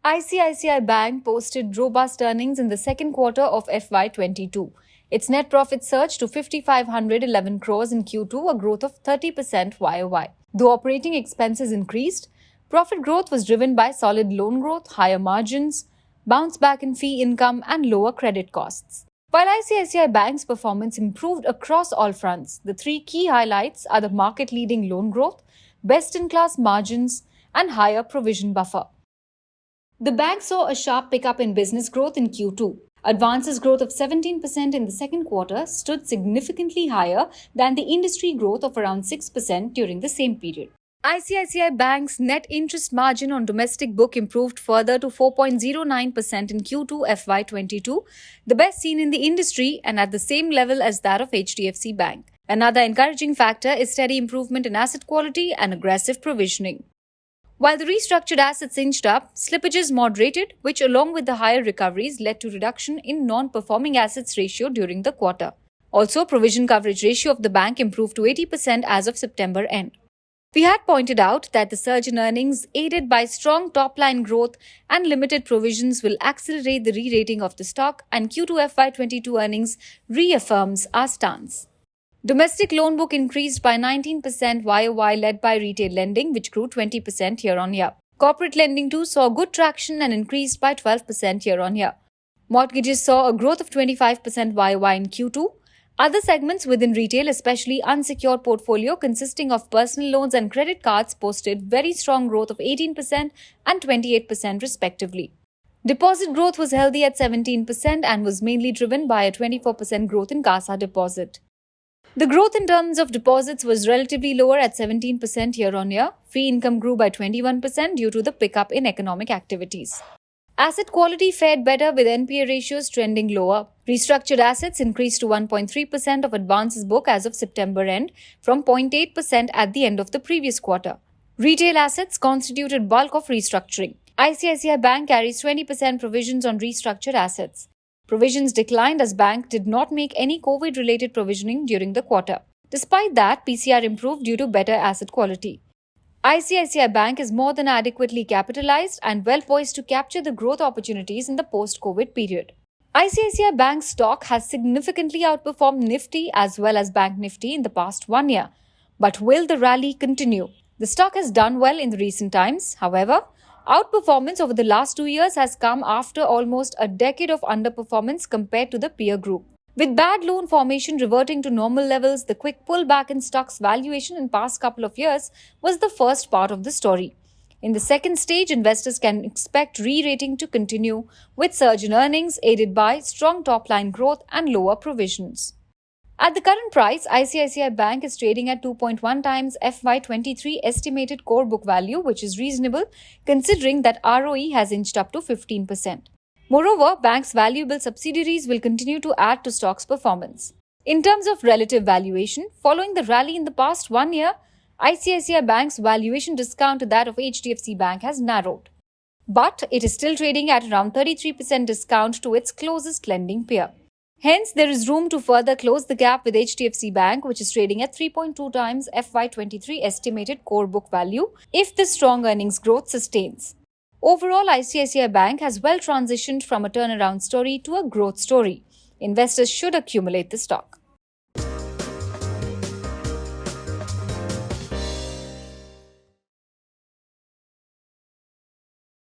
ICICI Bank posted robust earnings in the second quarter of FY22. Its net profit surged to 5,511 crores in Q2, a growth of 30% YOY. Though operating expenses increased, profit growth was driven by solid loan growth, higher margins, bounce back in fee income, and lower credit costs. While ICICI Bank's performance improved across all fronts, the three key highlights are the market-leading loan growth, best-in-class margins, and higher provision buffer. The bank saw a sharp pickup in business growth in Q2. Advances growth of 17% in the second quarter stood significantly higher than the industry growth of around 6% during the same period. ICICI Bank's net interest margin on domestic book improved further to 4.09% in Q2 FY22, the best seen in the industry and at the same level as that of HDFC Bank. Another encouraging factor is steady improvement in asset quality and aggressive provisioning. While the restructured assets inched up, slippages moderated, which along with the higher recoveries led to reduction in non-performing assets ratio during the quarter. Also, provision coverage ratio of the bank improved to 80% as of September end. We had pointed out that the surge in earnings, aided by strong top-line growth and limited provisions, will accelerate the re-rating of the stock, and Q2 FY22 earnings reaffirms our stance. Domestic loan book increased by 19% YOY, led by retail lending, which grew 20% year-on-year. Corporate lending too saw good traction and increased by 12% year-on-year. Mortgages saw a growth of 25% YOY in Q2. Other segments within retail, especially unsecured portfolio consisting of personal loans and credit cards, posted very strong growth of 18% and 28% respectively. Deposit growth was healthy at 17% and was mainly driven by a 24% growth in CASA deposit. The growth in terms of deposits was relatively lower at 17% year-on-year. Fee income grew by 21% due to the pickup in economic activities. Asset quality fared better with NPA ratios trending lower. Restructured assets increased to 1.3% of advances book as of September end from 0.8% at the end of the previous quarter. Retail assets constituted bulk of restructuring. ICICI Bank carries 20% provisions on restructured assets. Provisions declined as bank did not make any COVID-related provisioning during the quarter. Despite that, PCR improved due to better asset quality. ICICI Bank is more than adequately capitalized and well poised to capture the growth opportunities in the post-COVID period. ICICI Bank stock has significantly outperformed Nifty as well as Bank Nifty in the past 1 year. But will the rally continue? The stock has done well in the recent times. However, outperformance over the last 2 years has come after almost a decade of underperformance compared to the peer group. With bad loan formation reverting to normal levels, the quick pullback in stock's valuation in past couple of years was the first part of the story. In the second stage, investors can expect re-rating to continue with surge in earnings aided by strong top-line growth and lower provisions. At the current price, ICICI Bank is trading at 2.1 times FY23 estimated core book value, which is reasonable considering that ROE has inched up to 15%. Moreover, bank's valuable subsidiaries will continue to add to stock's performance. In terms of relative valuation, following the rally in the past 1 year, ICICI Bank's valuation discount to that of HDFC Bank has narrowed. But it is still trading at around 33% discount to its closest lending peer. Hence, there is room to further close the gap with HDFC Bank, which is trading at 3.2 times FY23 estimated core book value if the strong earnings growth sustains. Overall, ICICI Bank has well transitioned from a turnaround story to a growth story. Investors should accumulate the stock.